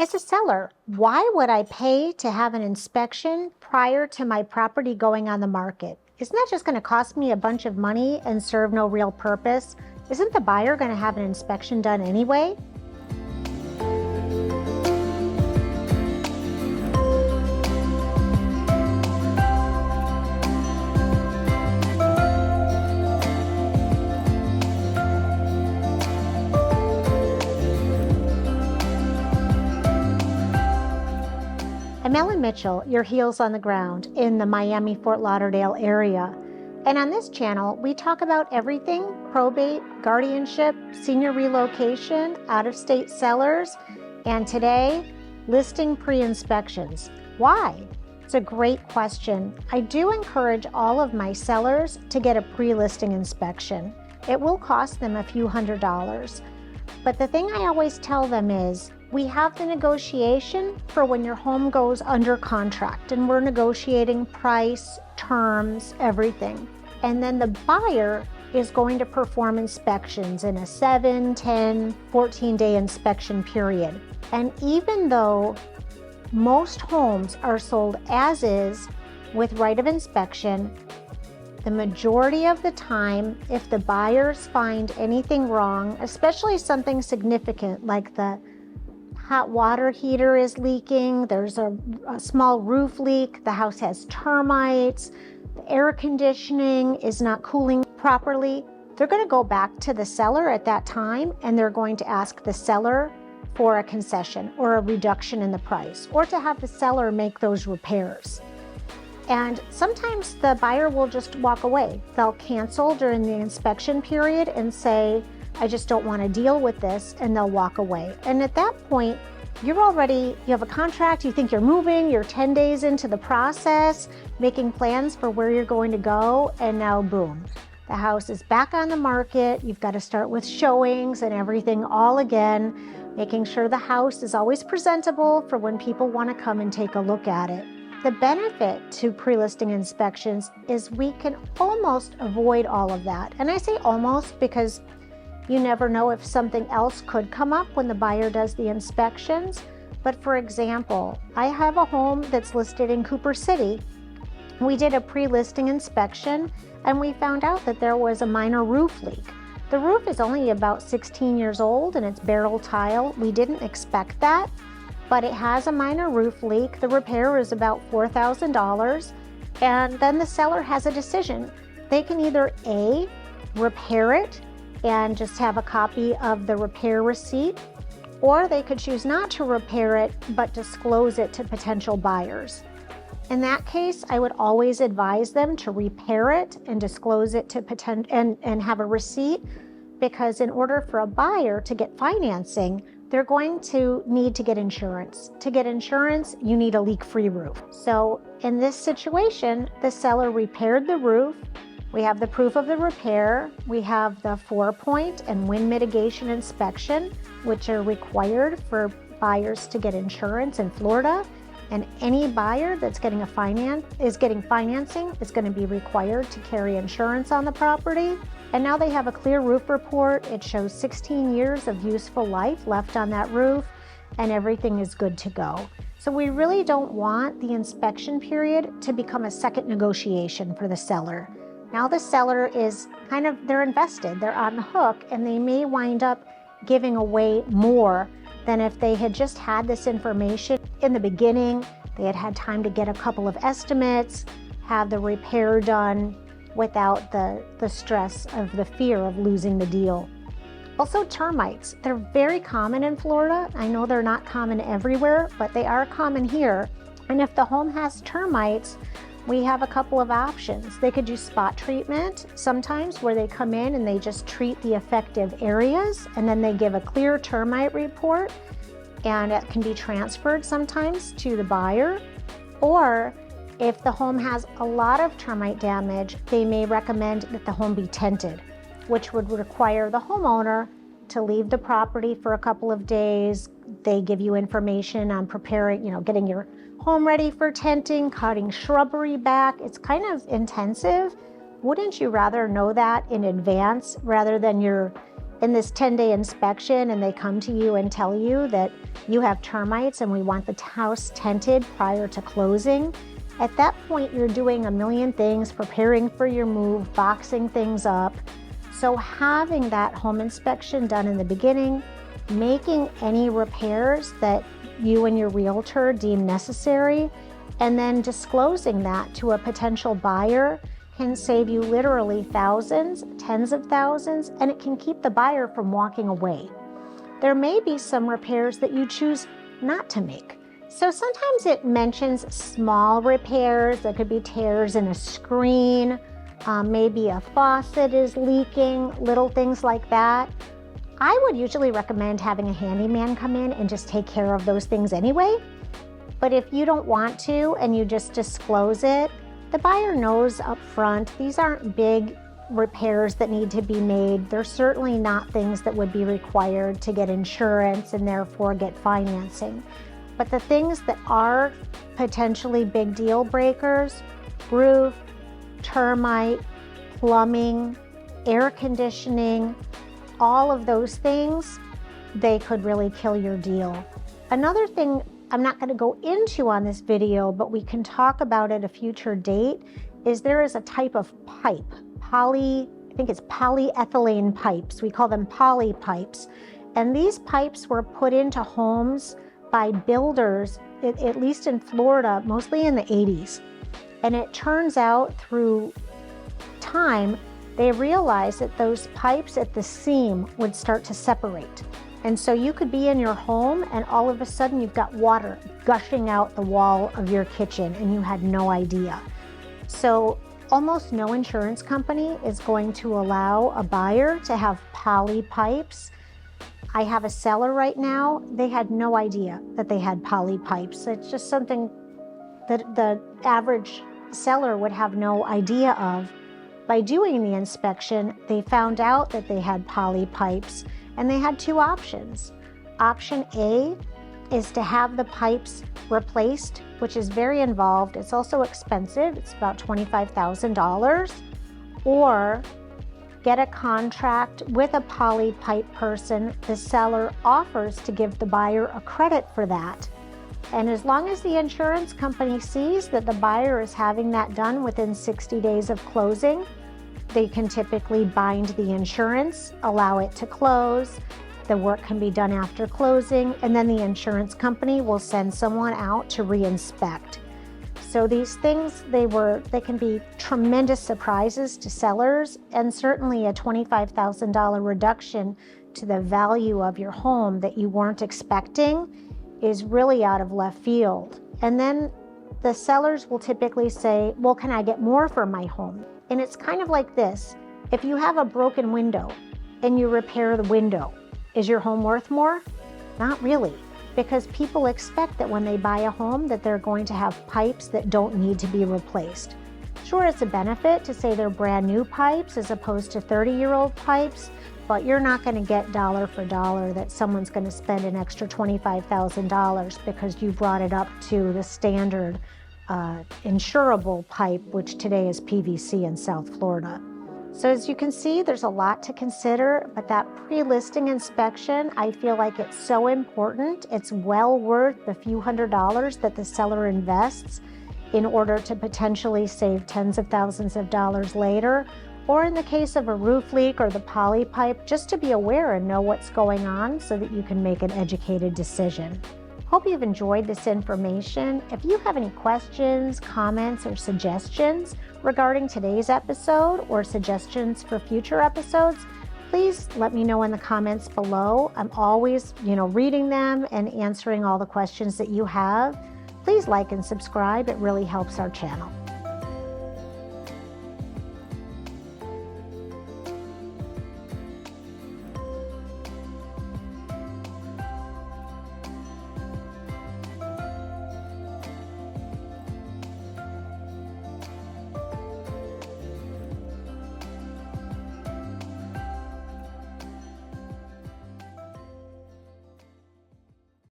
As a seller, why would I pay to have an inspection prior to my property going on the market? Isn't that just going to cost me a bunch of money and serve no real purpose? Isn't the buyer going to have an inspection done anyway? I'm Ellen Mitchell, your heels on the ground in the Miami-Fort Lauderdale area. And on this channel, we talk about everything probate, guardianship, senior relocation, out-of-state sellers, and today, listing pre-inspections. Why? It's a great question. I do encourage all of my sellers to get a pre-listing inspection. It will cost them a few $100s. But the thing I always tell them is, we have the negotiation for when your home goes under contract, and we're negotiating price, terms, everything. And then the buyer is going to perform inspections in a 7, 10, 14-day inspection period. And even though most homes are sold as is with right of inspection, the majority of the time, if the buyers find anything wrong, especially something significant like the hot water heater is leaking, there's a small roof leak, the house has termites, the air conditioning is not cooling properly, they're going to go back to the seller at that time and they're going to ask the seller for a concession or a reduction in the price, or to have the seller make those repairs. And sometimes the buyer will just walk away. They'll cancel during the inspection period and say, I just don't want to deal with this, and they'll walk away. And at that point, you have a contract, you think you're moving, you're 10 days into the process, making plans for where you're going to go, and now boom, the house is back on the market. You've got to start with showings and everything all again, making sure the house is always presentable for when people want to come and take a look at it. The benefit to pre-listing inspections is we can almost avoid all of that. And I say almost because you never know if something else could come up when the buyer does the inspections. But for example, I have a home that's listed in Cooper City. We did a pre-listing inspection and we found out that there was a minor roof leak. The roof is only about 16 years old and it's barrel tile. We didn't expect that, but it has a minor roof leak. The repair is about $4,000. And then the seller has a decision. They can either A, repair it and just have a copy of the repair receipt, or they could choose not to repair it, but disclose it to potential buyers. In that case, I would always advise them to repair it and disclose it to and have a receipt, because in order for a buyer to get financing, they're going to need to get insurance. To get insurance, you need a leak-free roof. So in this situation, the seller repaired the roof. We have the proof of the repair. We have the 4-point and wind mitigation inspection, which are required for buyers to get insurance in Florida. And any buyer that's getting financing is going to be required to carry insurance on the property. And now they have a clear roof report. It shows 16 years of useful life left on that roof, and everything is good to go. So we really don't want the inspection period to become a second negotiation for the seller. Now the seller is they're invested, they're on the hook, and they may wind up giving away more than if they had just had this information in the beginning. They had had time to get a couple of estimates, have the repair done without the stress of the fear of losing the deal. Also, termites. They're very common in Florida. I know they're not common everywhere, but they are common here. And if the home has termites, we have a couple of options. They could do spot treatment sometimes, where they come in and they just treat the affected areas, and then they give a clear termite report, and it can be transferred sometimes to the buyer. Or if the home has a lot of termite damage, they may recommend that the home be tented, which would require the homeowner to leave the property for a couple of days. They give you information on preparing, getting your home ready for tenting, cutting shrubbery back. It's kind of intensive. Wouldn't you rather know that in advance rather than you're in this 10-day inspection and they come to you and tell you that you have termites and we want the house tented prior to closing, at that point you're doing a million things, preparing for your move, boxing things up. So having that home inspection done in the beginning, making any repairs that you and your realtor deem necessary, and then disclosing that to a potential buyer can save you literally thousands, tens of thousands, and it can keep the buyer from walking away. There may be some repairs that you choose not to make. So sometimes it mentions small repairs. That could be tears in a screen, maybe a faucet is leaking, little things like that. I would usually recommend having a handyman come in and just take care of those things anyway. But if you don't want to and you just disclose it, the buyer knows up front these aren't big repairs that need to be made. They're certainly not things that would be required to get insurance and therefore get financing. But the things that are potentially big deal breakers, roof, termite, plumbing, air conditioning, all of those things, they could really kill your deal. Another thing I'm not going to go into on this video, but we can talk about at a future date, is there is a type of pipe, I think it's polyethylene pipes. We call them poly pipes. And these pipes were put into homes by builders, at least in Florida, mostly in the 80s. And it turns out through time, they realized that those pipes at the seam would start to separate. And so you could be in your home and all of a sudden you've got water gushing out the wall of your kitchen and you had no idea. So almost no insurance company is going to allow a buyer to have poly pipes. I have a seller right now, they had no idea that they had poly pipes. It's just something that the average seller would have no idea of. By doing the inspection, they found out that they had poly pipes, and they had two options. Option A is to have the pipes replaced, which is very involved. It's also expensive. It's about $25,000. Or get a contract with a poly pipe person. The seller offers to give the buyer a credit for that. And as long as the insurance company sees that the buyer is having that done within 60 days of closing, they can typically bind the insurance, allow it to close. The work can be done after closing, and then the insurance company will send someone out to re-inspect. So these things, they can be tremendous surprises to sellers, and certainly a $25,000 reduction to the value of your home that you weren't expecting is really out of left field. And then the sellers will typically say, well, can I get more for my home? And it's kind of like this. If you have a broken window and you repair the window, is your home worth more? Not really, because people expect that when they buy a home that they're going to have pipes that don't need to be replaced. Sure, it's a benefit to say they're brand new pipes as opposed to 30-year-old pipes, but you're not going to get dollar for dollar that someone's going to spend an extra $25,000 because you brought it up to the standard insurable pipe, which today is PVC in South Florida. So as you can see, there's a lot to consider, but that pre-listing inspection, I feel like it's so important. It's well worth the few $100s that the seller invests in order to potentially save tens of thousands of dollars later, or in the case of a roof leak or the poly pipe, just to be aware and know what's going on so that you can make an educated decision. Hope you've enjoyed this information. If you have any questions, comments, or suggestions regarding today's episode or suggestions for future episodes, please let me know in the comments below. I'm always, reading them and answering all the questions that you have. Please like and subscribe. It really helps our channel.